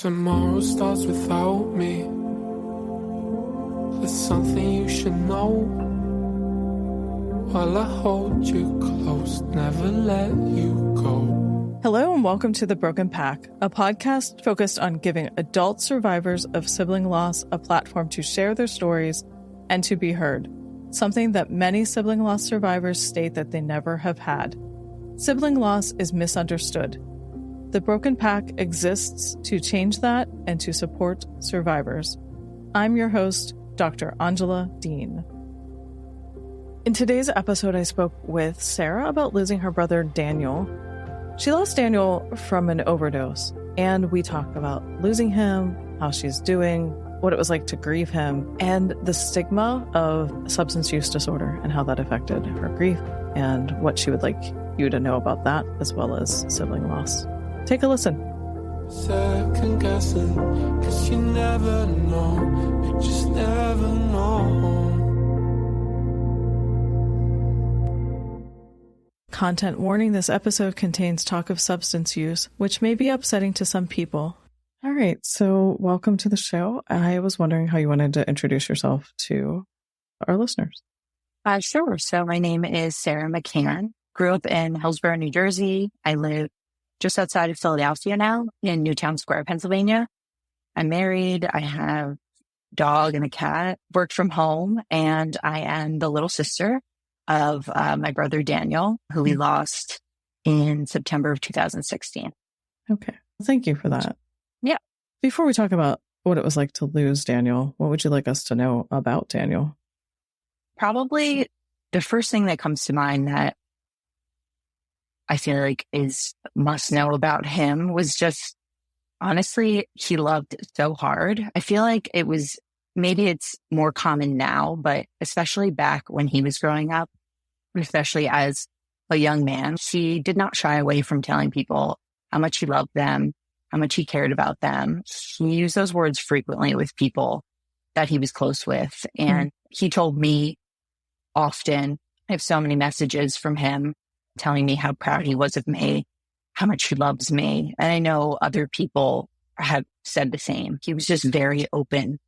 Tomorrow starts without me. It's something you should know. While I hold you close, never let you go. Hello and welcome to The Broken Pack, a podcast focused on giving adult survivors of sibling loss a platform to share their stories and to be heard, something that many sibling loss survivors state that they never have had. Sibling loss is misunderstood. The Broken Pack exists to change that and to support survivors. I'm your host, Dr. Angela Dean. In today's episode, I spoke with Sara about losing her brother, Daniel. She lost Daniel from an overdose, and we talk about losing him, how she's doing, what it was like to grieve him, and the stigma of substance use disorder and how that affected her grief, and what she would like you to know about that, as well as sibling loss. Take a listen. Second guessing, 'cause you never know, you just never know. Content warning: this episode contains talk of substance use, which may be upsetting to some people. All right, so welcome to the show. I was wondering how you wanted to introduce yourself to our listeners. Sure. So my name is Sara McCann. Grew up in Hillsborough, New Jersey. I live just outside of Philadelphia now in Newtown Square, Pennsylvania. I'm married. I have a dog and a cat, work from home, and I am the little sister of my brother Daniel, who we lost in September of 2016. Okay. Thank you for that. Yeah. Before we talk about what it was like to lose Daniel, what would you like us to know about Daniel? Probably the first thing that comes to mind that I feel like is must know about him was just, honestly, he loved so hard. I feel like maybe it's more common now, but especially back when he was growing up, especially as a young man, he did not shy away from telling people how much he loved them, how much he cared about them. He used those words frequently with people that he was close with. And he told me often, I have so many messages from him telling me how proud he was of me, how much he loves me. And I know other people have said the same. He was just very open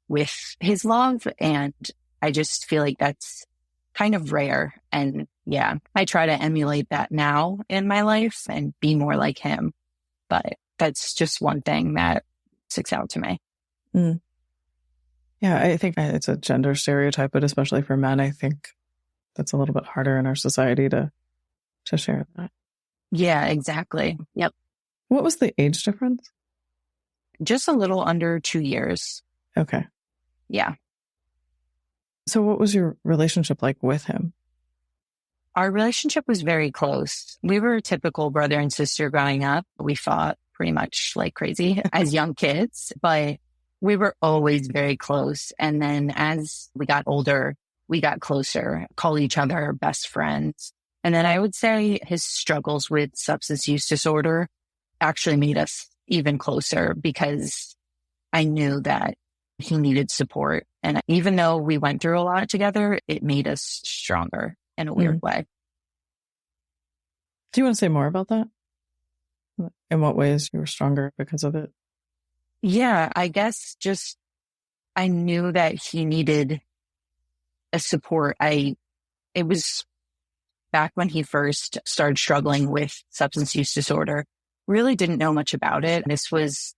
with his love. And I just feel like that's kind of rare. And yeah, I try to emulate that now in my life and be more like him. But that's just one thing that sticks out to me. Mm. Yeah, I think it's a gender stereotype, but especially for men, I think that's a little bit harder in our society to share that. Yeah, exactly. Yep. What was the age difference? Just a little under 2 years. Okay. Yeah. So what was your relationship like with him? Our relationship was very close. We were a typical brother and sister growing up. We fought pretty much like crazy as young kids, but we were always very close. And then as we got older, we got closer, called each other best friends. And then I would say his struggles with substance use disorder actually made us even closer because I knew that he needed support. And even though we went through a lot together, it made us stronger in a weird way. Do you want to say more about that? In what ways you were stronger because of it? Yeah, I guess just I knew that he needed a support. It was back when he first started struggling with substance use disorder, really didn't know much about it. This was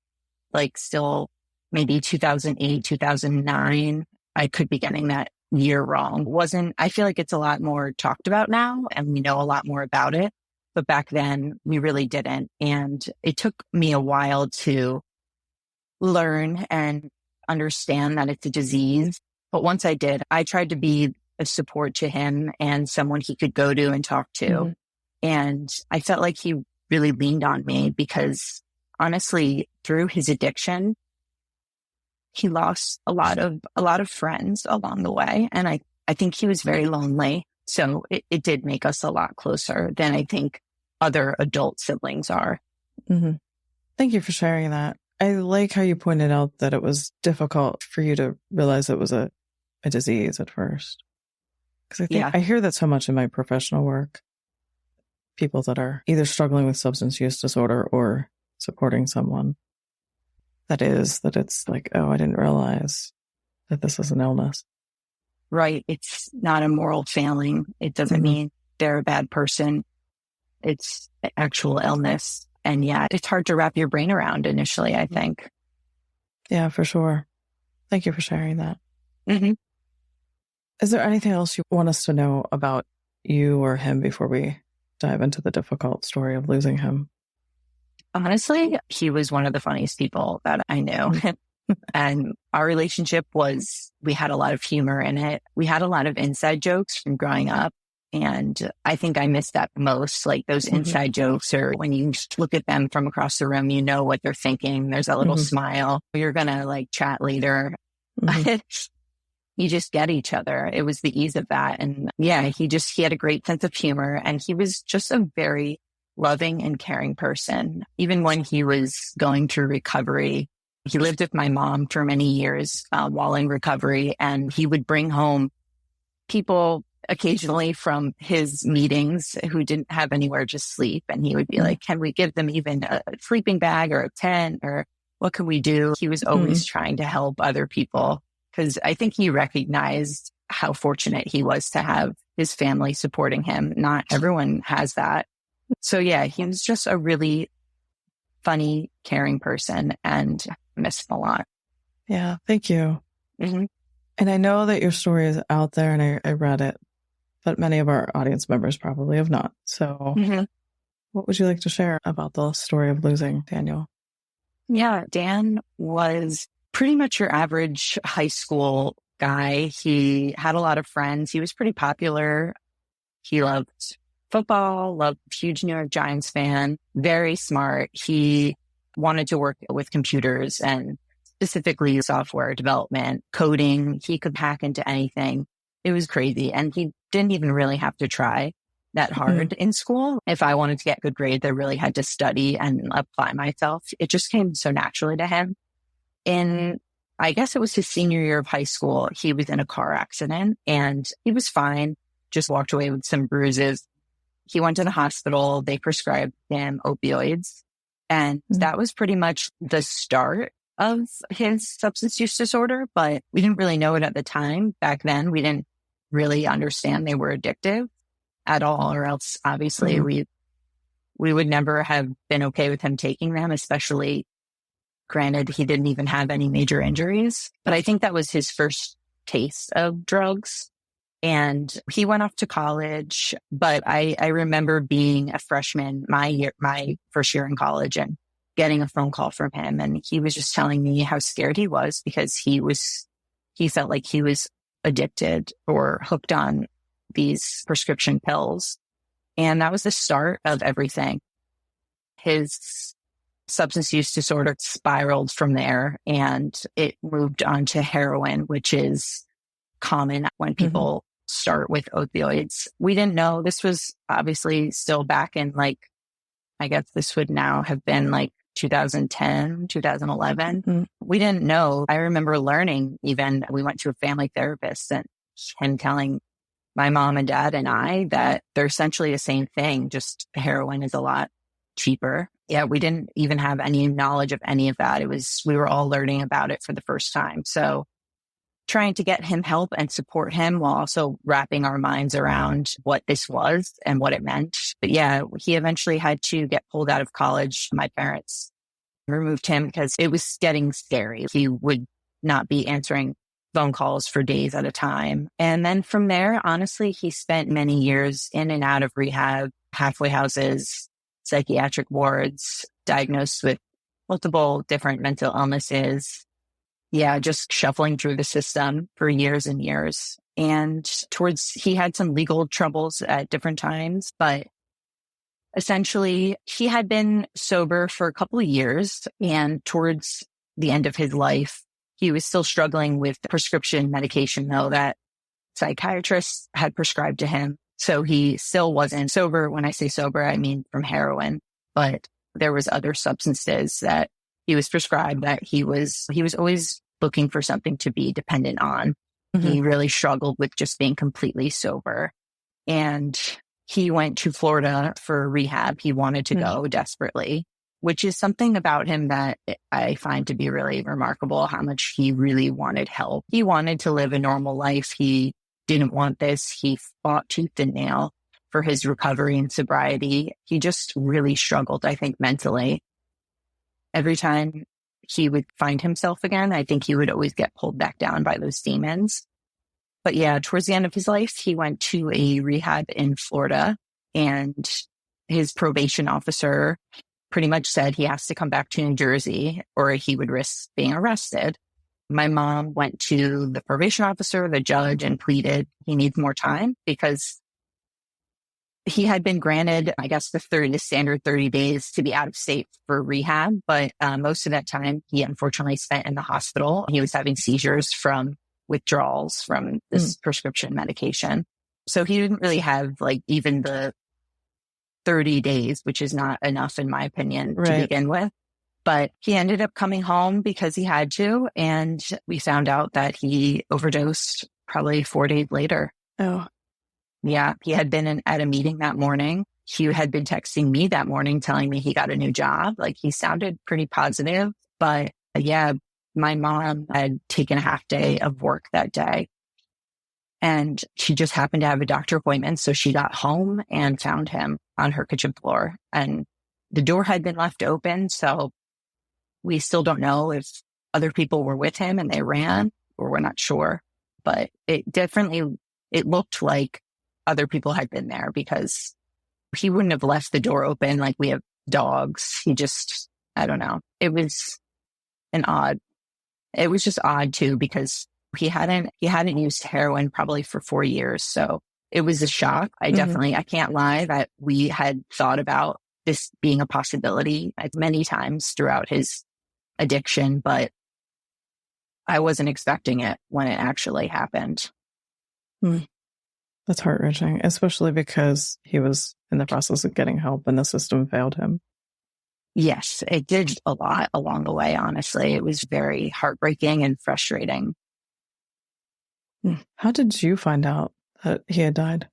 like still maybe 2008, 2009. I could be getting that year wrong. I feel like it's a lot more talked about now and we know a lot more about it. But back then we really didn't. And it took me a while to learn and understand that it's a disease. But once I did, I tried to be a support to him and someone he could go to and talk to. And I felt like he really leaned on me because honestly, through his addiction, he lost a lot of friends along the way. And I think he was very lonely. So it did make us a lot closer than I think other adult siblings are. Thank you for sharing that. I like how you pointed out that it was difficult for you to realize it was a disease at first. Because I think I hear that so much in my professional work. People that are either struggling with substance use disorder or supporting someone. that it's like, oh, I didn't realize that this is an illness. Right. It's not a moral failing. It doesn't mean they're a bad person. It's an actual illness. And yeah, it's hard to wrap your brain around initially, I think. Yeah, for sure. Thank you for sharing that. Mm-hmm. Is there anything else you want us to know about you or him before we dive into the difficult story of losing him? Honestly, he was one of the funniest people that I knew. And our relationship we had a lot of humor in it. We had a lot of inside jokes from growing up. And I think I missed that most, like those inside jokes, or when you look at them from across the room, you know what they're thinking. There's a little smile. You're going to like chat later. You just get each other. It was the ease of that. And yeah, he had a great sense of humor, and he was just a very loving and caring person. Even when he was going through recovery, he lived with my mom for many years while in recovery, and he would bring home people occasionally from his meetings who didn't have anywhere to sleep. And he would be like, can we give them even a sleeping bag or a tent, or what can we do? He was always trying to help other people, because I think he recognized how fortunate he was to have his family supporting him. Not everyone has that. So yeah, he was just a really funny, caring person, and I miss him a lot. Yeah, thank you. And I know that your story is out there, and I read it, but many of our audience members probably have not. So what would you like to share about the story of losing Daniel? Yeah, Dan was pretty much your average high school guy. He had a lot of friends. He was pretty popular. He loved football, loved, huge New York Giants fan, very smart. He wanted to work with computers, and specifically software development, coding. He could hack into anything. It was crazy. And he didn't even really have to try that hard in school. If I wanted to get good grades, I really had to study and apply myself. It just came so naturally to him. In, I guess it was his senior year of high school, he was in a car accident, and he was fine, just walked away with some bruises. He went to the hospital. They prescribed him opioids. And that was pretty much the start of his substance use disorder, but we didn't really know it at the time. Back then, we didn't really understand they were addictive at all, or else obviously we would never have been okay with him taking them, especially granted he didn't even have any major injuries. But I think that was his first taste of drugs. And he went off to college, but I remember being a freshman, my first year in college, and getting a phone call from him. And he was just telling me how scared he was, because he felt like he was addicted or hooked on these prescription pills. And that was the start of everything. His substance use disorder spiraled from there, and it moved on to heroin, which is common when people start with opioids. We didn't know. This was obviously still back in, like, I guess this would now have been like 2010, 2011. We didn't know. I remember learning, even we went to a family therapist, and him telling my mom and dad and I that they're essentially the same thing, just heroin is a lot cheaper. Yeah, we didn't even have any knowledge of any of that. We were all learning about it for the first time. So trying to get him help and support him while also wrapping our minds around what this was and what it meant. But yeah, he eventually had to get pulled out of college. My parents removed him because it was getting scary. He would not be answering phone calls for days at a time. And then from there, honestly, he spent many years in and out of rehab, halfway houses, psychiatric wards, diagnosed with multiple different mental illnesses. Yeah, just shuffling through the system for years and years. And he had some legal troubles at different times, but essentially he had been sober for a couple of years. And towards the end of his life, he was still struggling with prescription medication, though, that psychiatrists had prescribed to him. So he still wasn't sober. When I say sober, I mean from heroin, but there was other substances that he was prescribed that he was always looking for something to be dependent on. He really struggled with just being completely sober. And he went to Florida for rehab. He wanted to go desperately. which is something about him that I find to be really remarkable, how much he really wanted help. He wanted to live a normal life. He didn't want this. He fought tooth and nail for his recovery and sobriety. He just really struggled, I think, mentally. Every time he would find himself again, I think he would always get pulled back down by those demons. But yeah, towards the end of his life, he went to a rehab in Florida, and his probation officer pretty much said he has to come back to New Jersey or he would risk being arrested. My mom went to the probation officer, the judge, and pleaded he needs more time because he had been granted, I guess, the standard 30 days to be out of state for rehab. But most of that time, he unfortunately spent in the hospital. He was having seizures from withdrawals from this prescription medication. So he didn't really have like even the 30 days, which is not enough, in my opinion, to begin with. But he ended up coming home because he had to. And we found out that he overdosed probably 4 days later. Oh, yeah. He had been at a meeting that morning. He had been texting me that morning telling me he got a new job. Like, he sounded pretty positive. But yeah, my mom had taken a half day of work that day. And she just happened to have a doctor appointment. So she got home and found him on her kitchen floor. And the door had been left open. So we still don't know if other people were with him and they ran, or we're not sure. But it looked like other people had been there, because he wouldn't have left the door open like we have dogs. He just, I don't know. It was just odd too, because he hadn't used heroin probably for 4 years. So it was a shock. I can't lie that we had thought about this being a possibility many times throughout his addiction, but I wasn't expecting it when it actually happened. That's heart-wrenching, especially because he was in the process of getting help and the system failed him. Yes, it did a lot along the way, honestly. It was very heartbreaking and frustrating. How did you find out that he had died?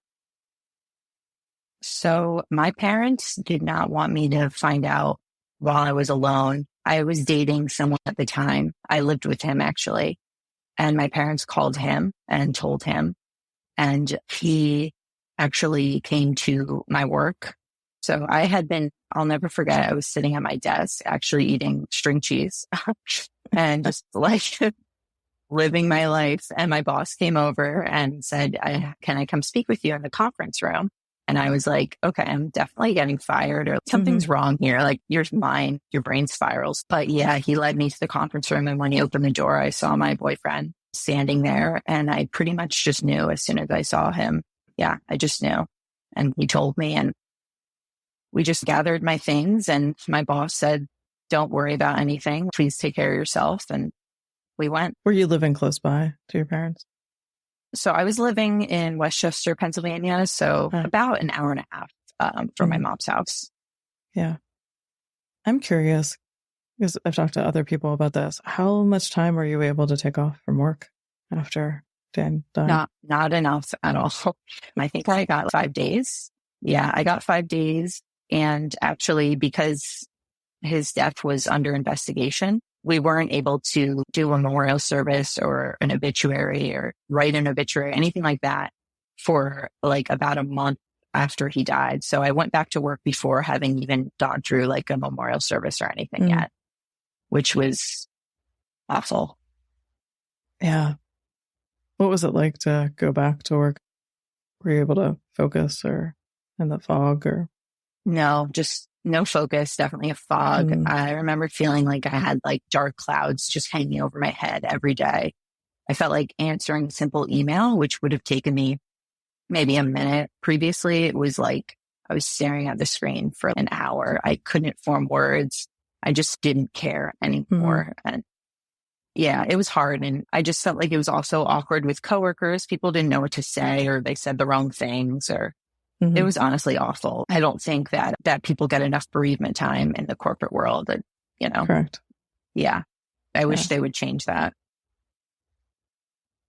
So my parents did not want me to find out while I was alone. I was dating someone at the time. I lived with him, actually. And my parents called him and told him. And he actually came to my work. So I'll never forget, I was sitting at my desk actually eating string cheese and just like living my life. And my boss came over and said, can I come speak with you in the conference room? And I was like, okay, I'm definitely getting fired, or something's wrong here. Like, your brain spirals. But yeah, he led me to the conference room. And when he opened the door, I saw my boyfriend standing there. And I pretty much just knew as soon as I saw him. Yeah, I just knew. And he told me, and we just gathered my things. And my boss said, don't worry about anything. Please take care of yourself. And we went. Were you living close by to your parents? So I was living in Westchester, Pennsylvania. So about an hour and a half from my mom's house. Yeah. I'm curious, because I've talked to other people about this. How much time were you able to take off from work after Dan died? Not enough at all. I think I got 5 days. Yeah, I got 5 days. And actually, because his death was under investigation, we weren't able to do a memorial service or an obituary or write an obituary, anything like that, for like about a month after he died. So I went back to work before having even gone through like a memorial service or anything yet, which was awful. Yeah. What was it like to go back to work? Were you able to focus, or in the fog, or? No, just no focus, definitely a fog. I remember feeling like I had like dark clouds just hanging over my head every day. I felt like answering a simple email, which would have taken me maybe a minute. Previously, it was like I was staring at the screen for an hour. I couldn't form words. I just didn't care anymore. And yeah, it was hard. And I just felt like it was also awkward with coworkers. People didn't know what to say, or they said the wrong things, or it was honestly awful. I don't think that people get enough bereavement time in the corporate world. Correct. Yeah. I wish they would change that.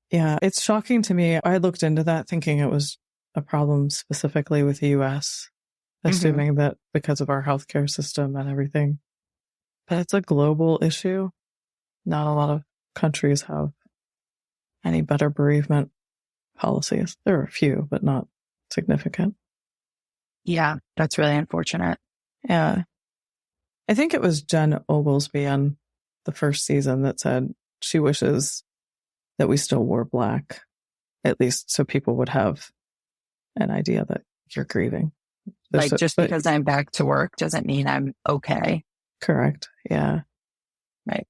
Yeah. It's shocking to me. I looked into that thinking it was a problem specifically with the US, assuming that because of our healthcare system and everything, But it's a global issue. Not a lot of countries have any better bereavement policies. There are a few, but not significant. Yeah, that's really unfortunate. Yeah. I think it was Jen Oglesby on the first season that said she wishes that we still wore black, at least so people would have an idea that you're grieving. Because I'm back to work doesn't mean I'm okay. Correct. Yeah. Right.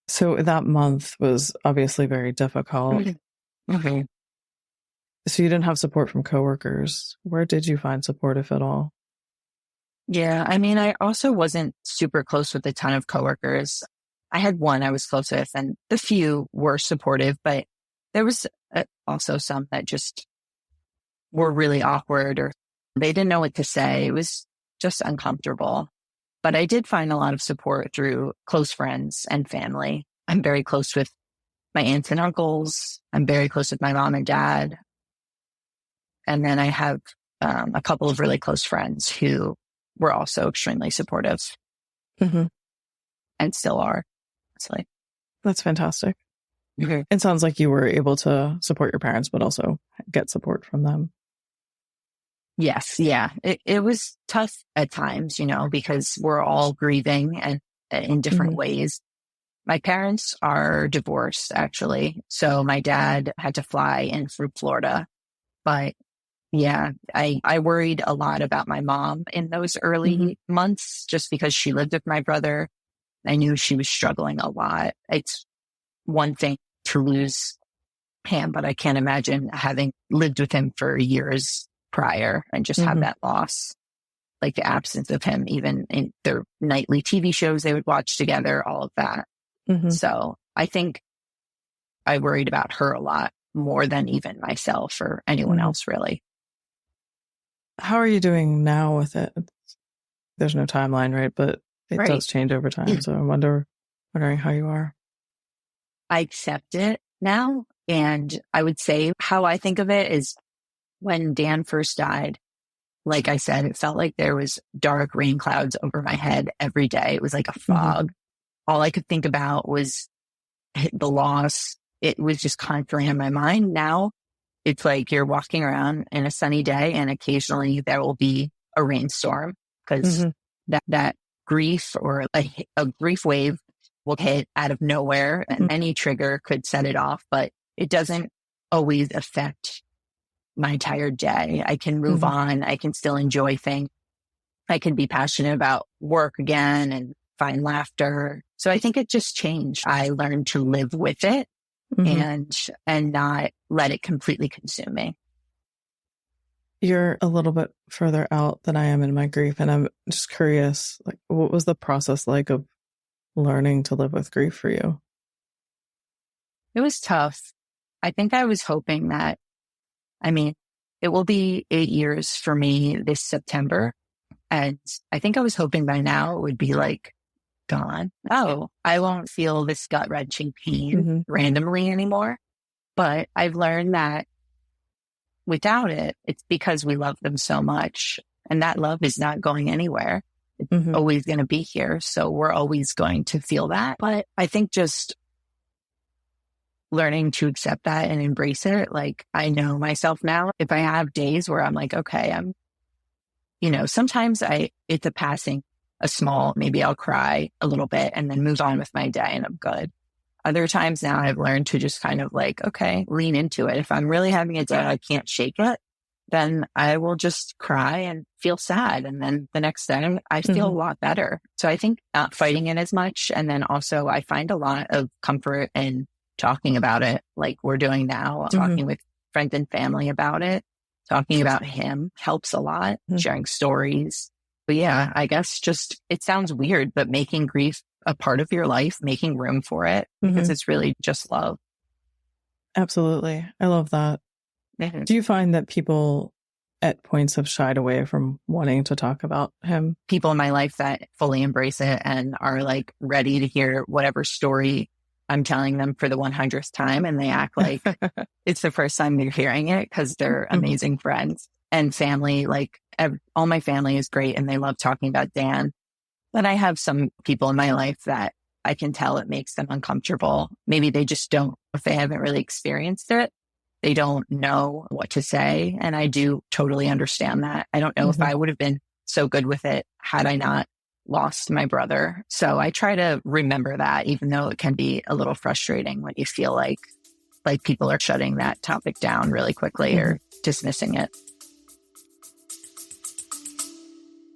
So that month was obviously very difficult. Mm-hmm. So you didn't have support from coworkers. Where did you find support, if at all? Yeah. I mean, I also wasn't super close with a ton of coworkers. I had one I was close with, and the few were supportive, but there was also some that just were really awkward, or they didn't know what to say. It was just uncomfortable. But I did find a lot of support through close friends and family. I'm very close with my aunts and uncles. I'm very close with my mom and dad. And then I have a couple of really close friends who were also extremely supportive and still are. That's fantastic. Mm-hmm. It sounds like you were able to support your parents, but also get support from them. Yes. Yeah. It was tough at times, because we're all grieving and in different ways. My parents are divorced, actually. So my dad had to fly in through Florida. But yeah, I worried a lot about my mom in those early months, just because she lived with my brother. I knew she was struggling a lot. It's one thing to lose him, but I can't imagine having lived with him for years prior and just have that loss, like the absence of him, even in their nightly TV shows they would watch together, all of that. So I think I worried about her a lot more than even myself or anyone else, really. How are you doing now with it? There's no timeline, right? But it does change over time. So I'm wondering how you are. I accept it now. And I would say how I think of it is when Dan first died, like I said, it felt like there was dark rain clouds over my head every day. It was like a fog. All I could think about was the loss. It was just constantly in my mind. Now it's like you're walking around in a sunny day and occasionally there will be a rainstorm, because that grief or a grief wave will hit out of nowhere, and any trigger could set it off, but it doesn't always affect my entire day. I can move on. I can still enjoy things. I can be passionate about work again and find laughter. So I think it just changed. I learned to live with it and not let it completely consume me. You're a little bit further out than I am in my grief. And I'm just curious, like, what was the process like of learning to live with grief for you? It was tough. I think I was hoping that, it will be 8 years for me this September. And I think I was hoping by now it would be like gone. Oh, I won't feel this gut-wrenching pain randomly anymore. But I've learned that without it, it's because we love them so much. And that love is not going anywhere. It's always going to be here. So we're always going to feel that. But I think just learning to accept that and embrace it. Like, I know myself now, if I have days where I'm like, okay, sometimes it's a passing, maybe I'll cry a little bit and then move on with my day and I'm good. Other times now I've learned to just kind of like, okay, lean into it. If I'm really having a day I can't shake it, then I will just cry and feel sad. And then the next day I feel a lot better. So I think not fighting it as much. And then also I find a lot of comfort in talking about it like we're doing now, talking with friends and family about it. Talking about him helps a lot, sharing stories. But yeah, I guess just, it sounds weird, but making grief a part of your life, making room for it, because it's really just love. Absolutely. I love that. Do you find that people at points have shied away from wanting to talk about him? People in my life that fully embrace it and are like ready to hear whatever story I'm telling them for the 100th time, and they act like it's the first time they're hearing it because they're amazing friends and family. Like all my family is great and they love talking about Dan. But I have some people in my life that I can tell it makes them uncomfortable. Maybe they just don't, if they haven't really experienced it, they don't know what to say. And I do totally understand that. I don't know if I would have been so good with it had I not lost my brother. So I try to remember that, even though it can be a little frustrating when you feel like people are shutting that topic down really quickly or dismissing it.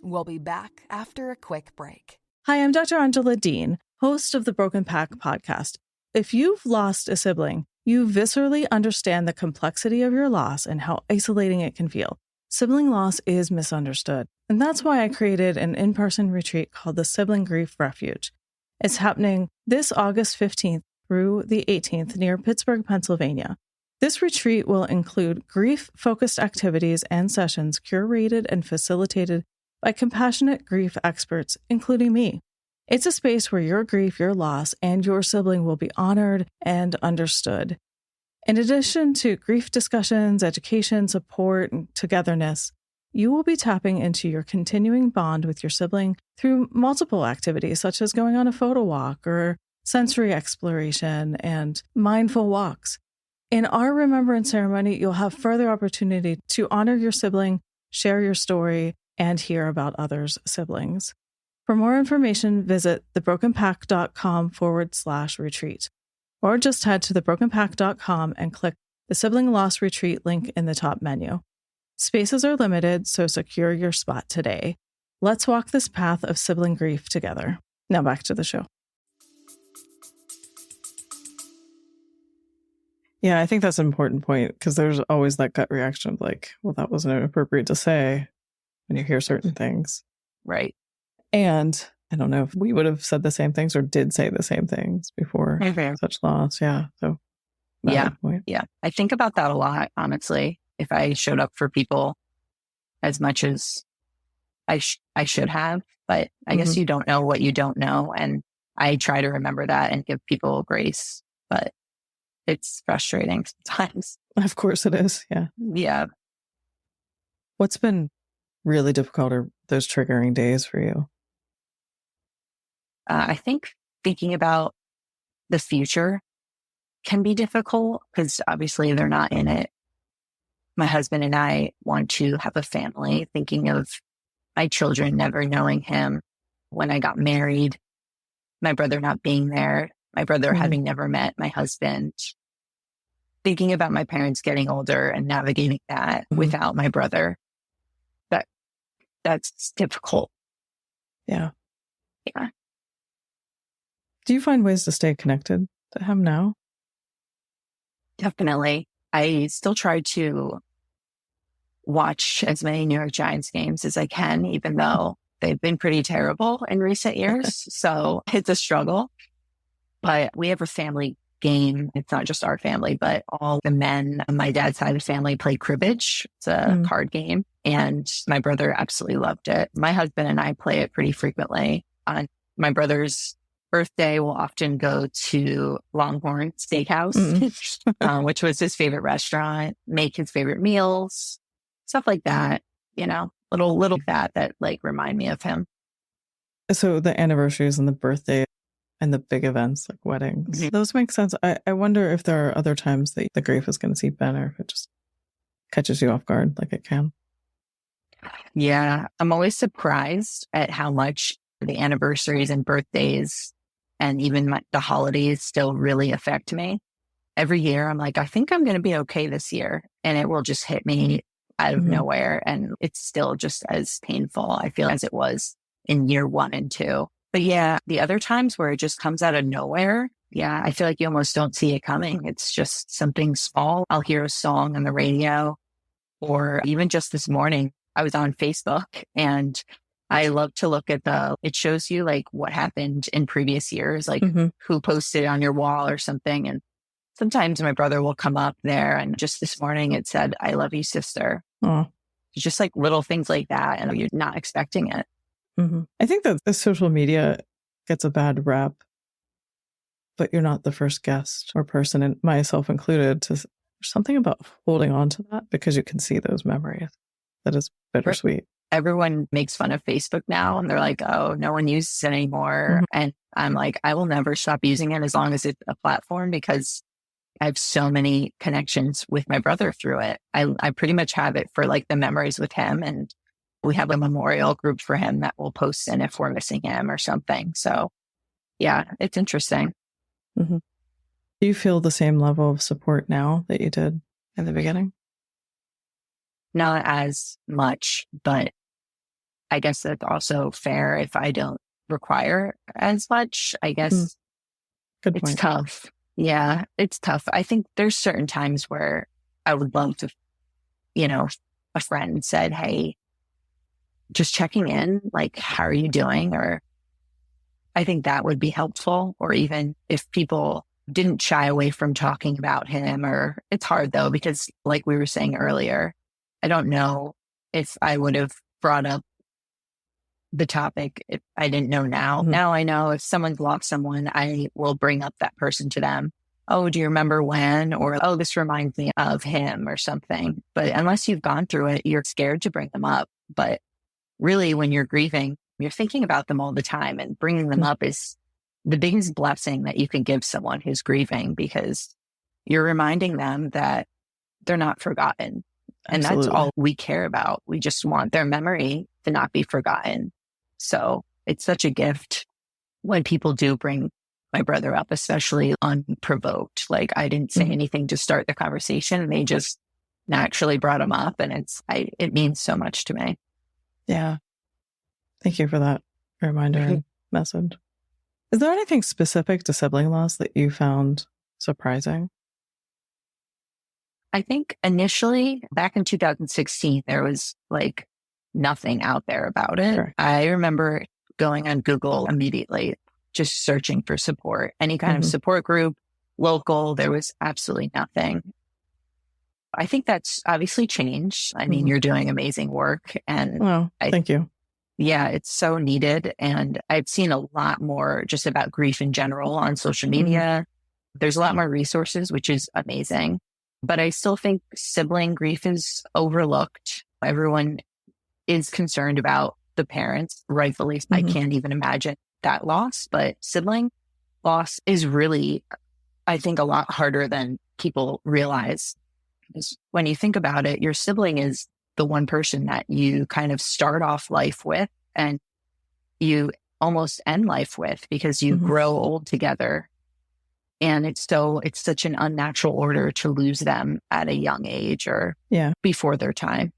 We'll be back after a quick break. Hi, I'm Dr. Angela Dean, host of the Broken Pack podcast. If you've lost a sibling, you viscerally understand the complexity of your loss and how isolating it can feel. Sibling loss is misunderstood, and that's why I created an in-person retreat called the Sibling Grief Refuge. It's happening this August 15th through the 18th near Pittsburgh, Pennsylvania. This retreat will include grief-focused activities and sessions curated and facilitated by compassionate grief experts, including me. It's a space where your grief, your loss, and your sibling will be honored and understood. In addition to grief discussions, education, support, and togetherness, you will be tapping into your continuing bond with your sibling through multiple activities, such as going on a photo walk or sensory exploration and mindful walks. In our remembrance ceremony, you'll have further opportunity to honor your sibling, share your story, and hear about others' siblings. For more information, visit thebrokenpack.com/retreat, or just head to thebrokenpack.com and click the Sibling Loss Retreat link in the top menu. Spaces are limited, so secure your spot today. Let's walk this path of sibling grief together. Now back to the show. Yeah, I think that's an important point because there's always that gut reaction of like, well, that wasn't appropriate to say when you hear certain things. Right. And I don't know if we would have said the same things or did say the same things before such loss. Yeah. So, point. Yeah. I think about that a lot, honestly. If I showed up for people as much as I should have, but I guess you don't know what you don't know. And I try to remember that and give people grace, but it's frustrating sometimes. Of course it is. Yeah. Yeah. What's been really difficult are those triggering days for you? I think thinking about the future can be difficult because obviously they're not in it. My husband and I want to have a family, thinking of my children never knowing him when I got married, my brother not being there, my brother having never met my husband, thinking about my parents getting older and navigating that without my brother. That's difficult. Yeah. Yeah. Do you find ways to stay connected to him now? Definitely. I still try to watch as many New York Giants games as I can, even though they've been pretty terrible in recent years. So it's a struggle. But we have a family game. It's not just our family, but all the men on my dad's side of the family play cribbage. It's a card game. And my brother absolutely loved it. My husband and I play it pretty frequently. On my brother's birthday, we'll often go to Longhorn Steakhouse, which was his favorite restaurant, make his favorite meals, stuff like that, little that like remind me of him. So the anniversaries and the birthday and the big events like weddings, those make sense. I wonder if there are other times that the grief is going to seep in or if it just catches you off guard like it can. Yeah, I'm always surprised at how much the anniversaries and birthdays and even the holidays still really affect me. Every year, I'm like, I think I'm going to be okay this year. And it will just hit me out of nowhere. And it's still just as painful, I feel, as it was in year 1 and 2. But yeah, the other times where it just comes out of nowhere, yeah, I feel like you almost don't see it coming. It's just something small. I'll hear a song on the radio, or even just this morning, I was on Facebook and I love to look at it shows you like what happened in previous years, like who posted on your wall or something. And sometimes my brother will come up there and just this morning it said, "I love you, sister." It's just like little things like that. And you're not expecting it. I think that the social media gets a bad rap, but you're not the first guest or person, and myself included, to something about holding on to that because you can see those memories. That is bittersweet. everyone makes fun of Facebook now and they're like, oh, no one uses it anymore. And I'm like, I will never stop using it as long as it's a platform because I have so many connections with my brother through it. I pretty much have it for like the memories with him. And we have a memorial group for him that will post in if we're missing him or something. So yeah, it's interesting. Do you feel the same level of support now that you did in the beginning? Not as much, but I guess that's also fair if I don't require as much. I guess Good it's point. tough. Yeah, it's tough. I think there's certain times where I would love to, a friend said, hey, just checking in, like, how are you doing? Or I think that would be helpful. Or even if people didn't shy away from talking about him, or it's hard though, because like we were saying earlier, I don't know if I would have brought up the topic if I didn't know now. Now I know if someone's lost someone, I will bring up that person to them. Oh, do you remember when? Or, oh, this reminds me of him or something. But unless you've gone through it, you're scared to bring them up. But really, when you're grieving, you're thinking about them all the time, and bringing them up is the biggest blessing that you can give someone who's grieving, because you're reminding them that they're not forgotten. And Absolutely. that's all we care about. We just want their memory to not be forgotten. So it's such a gift when people do bring my brother up, especially unprovoked. Like, I didn't say anything to start the conversation, and they just naturally brought him up. And it means so much to me. Yeah. Thank you for that reminder and message. Is there anything specific to sibling loss that you found surprising? I think initially back in 2016, there was like nothing out there about it. Sure. I remember going on Google immediately, just searching for support, any kind of support group, local. There was absolutely nothing. I think that's obviously changed. I mean, you're doing amazing work, and Well, thank you. Yeah, it's so needed. And I've seen a lot more just about grief in general on social media. There's a lot more resources, which is amazing. But I still think sibling grief is overlooked. Everyone is concerned about the parents, rightfully. I can't even imagine that loss, but sibling loss is really, I think, a lot harder than people realize. Because when you think about it, your sibling is the one person that you kind of start off life with and you almost end life with, because you grow old together. And it's such an unnatural order to lose them at a young age or before their time.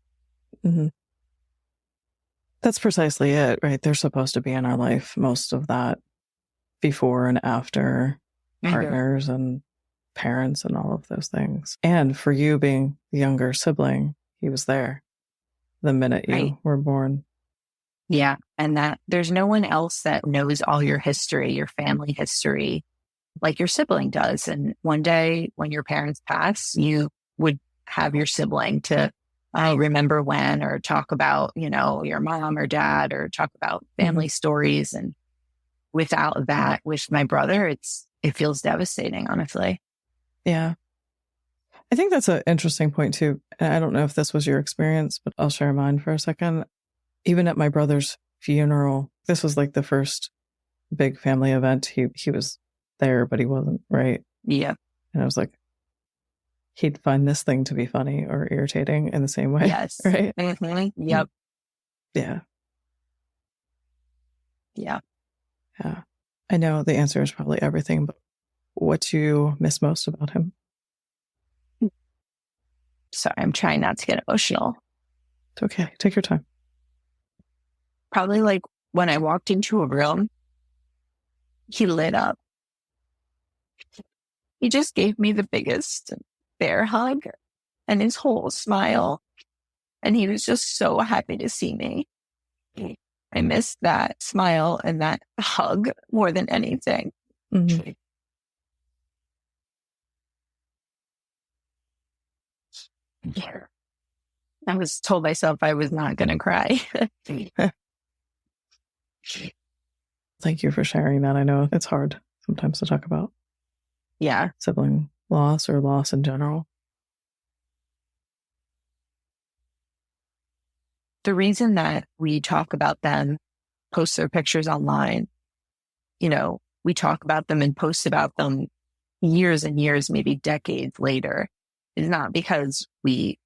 That's precisely it, right? They're supposed to be in our life most of that before and after partners and parents and all of those things. And for you being the younger sibling, he was there the minute you were born. Yeah. And that there's no one else that knows all your history, your family history, like your sibling does. And one day when your parents pass, you would have your sibling to remember when, or talk about, your mom or dad, or talk about family stories. And without that, with my brother, it feels devastating, honestly. Yeah. I think that's an interesting point too. And I don't know if this was your experience, but I'll share mine for a second. Even at my brother's funeral, this was like the first big family event. He was there, but he wasn't, right? Yeah. And I was like, he'd find this thing to be funny or irritating in the same way. Yes. Right? Yep. Yeah. Yeah. Yeah. I know the answer is probably everything, but what do you miss most about him? Sorry, I'm trying not to get emotional. It's okay. Take your time. Probably like when I walked into a room, he lit up. He just gave me the biggest bear hug and his whole smile. And he was just so happy to see me. I miss that smile and that hug more than anything. Yeah. I was told myself I was not going to cry. Thank you for sharing that. I know it's hard sometimes to talk about. Yeah. Sibling loss or loss in general. the reason that we talk about them, post their pictures online, we talk about them and post about them years and years, maybe decades later, is not because we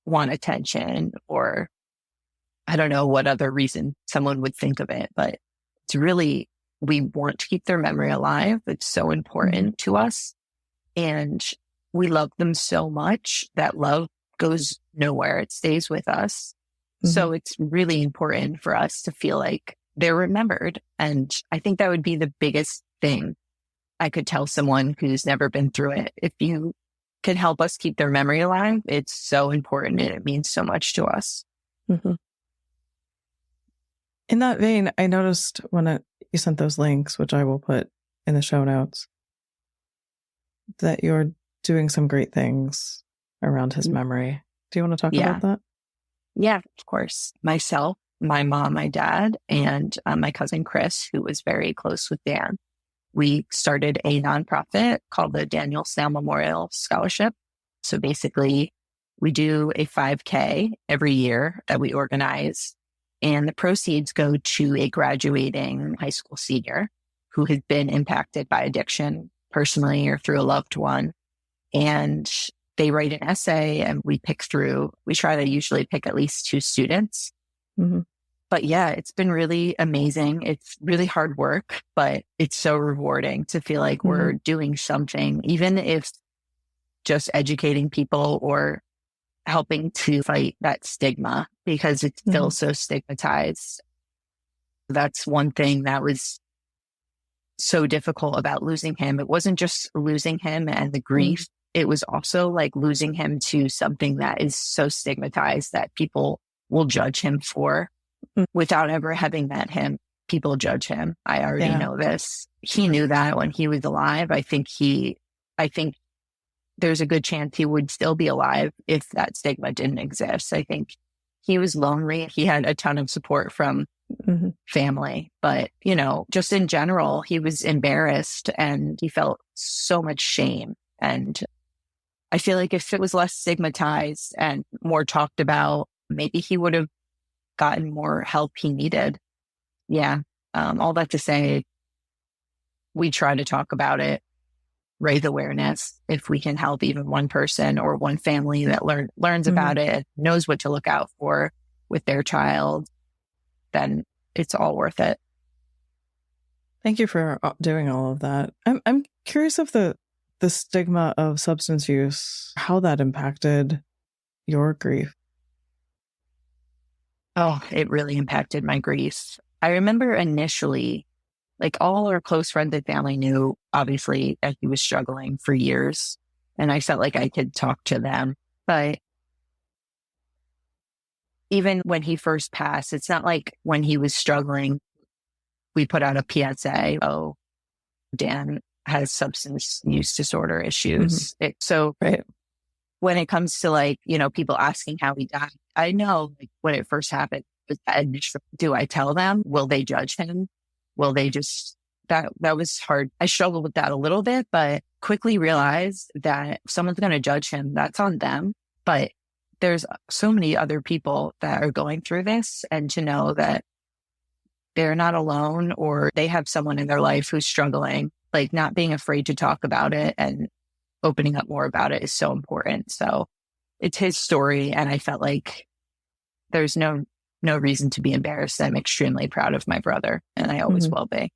want attention or I don't know what other reason someone would think of it, but it's really, we want to keep their memory alive. It's so important to us. And we love them so much that love goes nowhere. It stays with us. So it's really important for us to feel like they're remembered. And I think that would be the biggest thing I could tell someone who's never been through it. If you can help us keep their memory alive, it's so important and it means so much to us. In that vein, I noticed when you sent those links, which I will put in the show notes, that you're doing some great things around his memory. Do you want to talk about that? Yeah, of course. Myself, my mom, my dad, and my cousin Chris, who was very close with Dan. We started a nonprofit called the Daniel Snell Memorial Scholarship. So basically, we do a 5K every year that we organize, and the proceeds go to a graduating high school senior who has been impacted by addiction personally or through a loved one. And they write an essay and we try to usually pick at least 2 students. But yeah, it's been really amazing. It's really hard work, but it's so rewarding to feel like we're doing something, even if just educating people or helping to fight that stigma, because it's still so stigmatized. That's one thing that was so difficult about losing him. It wasn't just losing him and the grief. It was also like losing him to something that is so stigmatized that people will judge him for without ever having met him. People judge him. I already know this. He knew that when he was alive. I think there's a good chance he would still be alive if that stigma didn't exist. I think he was lonely. He had a ton of support from family, but just in general, he was embarrassed and he felt so much shame. And I feel like if it was less stigmatized and more talked about, maybe he would have gotten more help he needed. All that to say, we try to talk about it, raise awareness. If we can help even one person or one family that learns about it, knows what to look out for with their child, then it's all worth it. Thank you for doing all of that. I'm curious if the stigma of substance use, how that impacted your grief. Oh, it really impacted my grief. I remember initially, like all our close friends and family knew, obviously, that he was struggling for years. And I felt like I could talk to them. But even when he first passed, it's not like when he was struggling, we put out a PSA, oh, Dan has substance use disorder issues. When it comes to people asking how he died, I know when it first happened, do I tell them? Will they judge him? Will they just, that was hard. I struggled with that a little bit, but quickly realized that if someone's going to judge him, that's on them. But there's so many other people that are going through this, and to know that they're not alone or they have someone in their life who's struggling, not being afraid to talk about it and opening up more about it is so important. So it's his story. And I felt like there's no reason to be embarrassed. I'm extremely proud of my brother, and I always will be.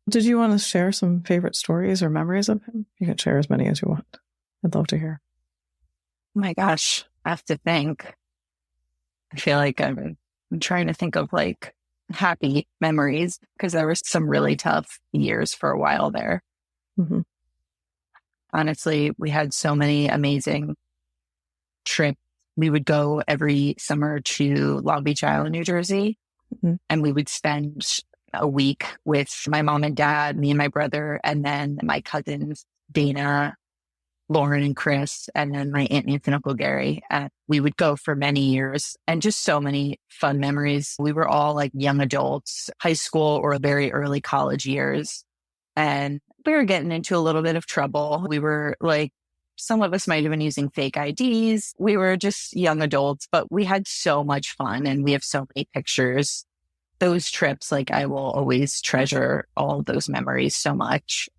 Did you want to share some favorite stories or memories of him? You can share as many as you want. I'd love to hear. Oh my gosh, I have to think. I feel like I'm trying to think of happy memories, because there were some really tough years for a while there. Honestly, we had so many amazing trips. We would go every summer to Long Beach Island, New Jersey, and we would spend a week with my mom and dad, me and my brother, and then my cousins, Dana, Lauren, and Chris, and then my aunt Nancy and Uncle Gary. And we would go for many years, and just so many fun memories. We were all young adults, high school or very early college years. And we were getting into a little bit of trouble. We were Some of us might have been using fake IDs. We were just young adults, but we had so much fun and we have so many pictures. Those trips, like I will always treasure all of those memories so much.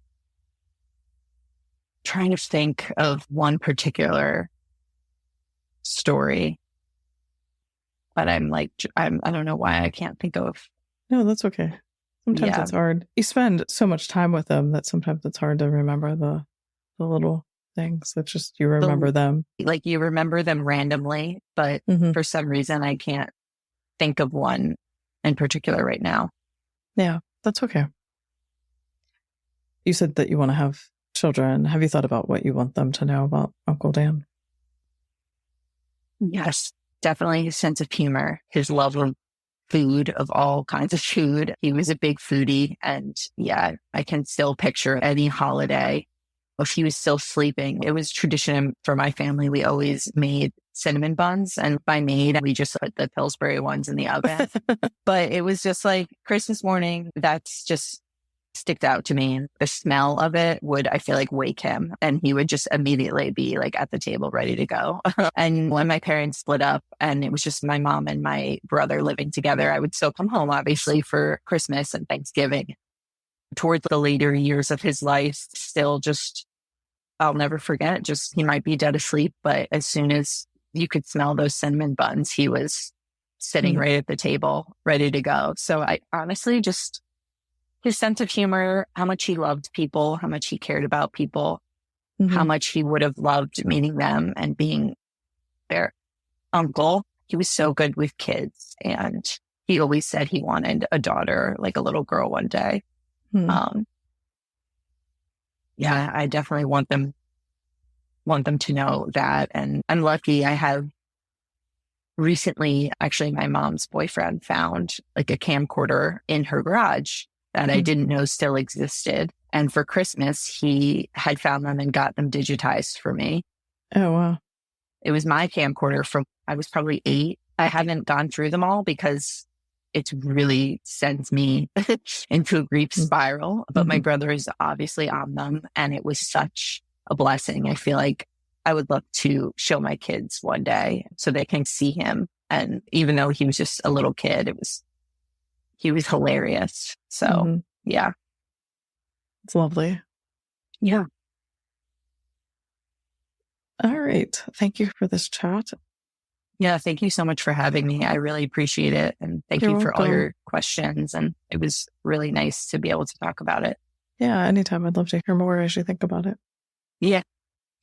Trying to think of one particular story, but I don't know why I can't think of. No, that's okay. Sometimes it's hard. You spend so much time with them that sometimes it's hard to remember the little things. It's just you remember them. Like you remember them randomly, but for some reason I can't think of one in particular right now. Yeah, that's okay. You said that you want to have children. Have you thought about what you want them to know about Uncle Dan? Yes, definitely his sense of humor, his love of food, of all kinds of food. He was a big foodie. And yeah, I can still picture any holiday. If he was still sleeping, it was tradition for my family. We always made cinnamon buns. And by made, we just put the Pillsbury ones in the oven. But it was just like Christmas morning. That's just sticks out to me. The smell of it would, I feel like, wake him, and he would just immediately be like at the table ready to go. And when my parents split up and it was just my mom and my brother living together, I would still come home, obviously, for Christmas and Thanksgiving. Towards the later years of his life, still just, I'll never forget, just he might be dead asleep, but as soon as you could smell those cinnamon buns, he was sitting right at the table, ready to go. So I honestly just, his sense of humor, how much he loved people, how much he cared about people, how much he would have loved meeting them and being their uncle. He was so good with kids, and he always said he wanted a daughter, like a little girl one day. Yeah, I definitely want them to know that. And I'm lucky. I have recently, actually, my mom's boyfriend found like a camcorder in her garage that I didn't know still existed. And for Christmas, he had found them and got them digitized for me. Oh, wow. It was my camcorder from, I was probably 8. I haven't gone through them all because it really sends me into a grief spiral. But my brother is obviously on them, and it was such a blessing. I feel like I would love to show my kids one day so they can see him. And even though he was just a little kid, he was hilarious. So yeah. It's lovely. Yeah. All right. Thank you for this chat. Yeah. Thank you so much for having me. I really appreciate it. And thank you for all your questions. And it was really nice to be able to talk about it. Yeah. Anytime. I'd love to hear more as you think about it. Yeah.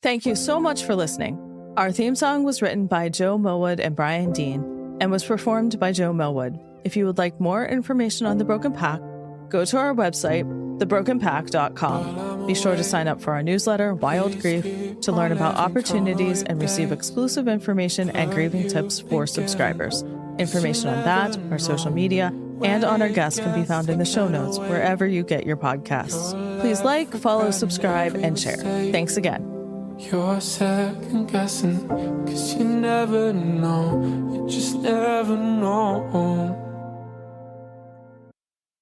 Thank you so much for listening. Our theme song was written by Joe Millwood and Brian Dean and was performed by Joe Millwood. If you would like more information on The Broken Pack, go to our website, thebrokenpack.com. Be sure to sign up for our newsletter, Wild Grief, to learn about opportunities and receive exclusive information and grieving tips for subscribers. Information on that, our social media, and on our guests can be found in the show notes wherever you get your podcasts. Please like, follow, subscribe, and share. Thanks again. You're second guessing, 'cause you never know, you just never know.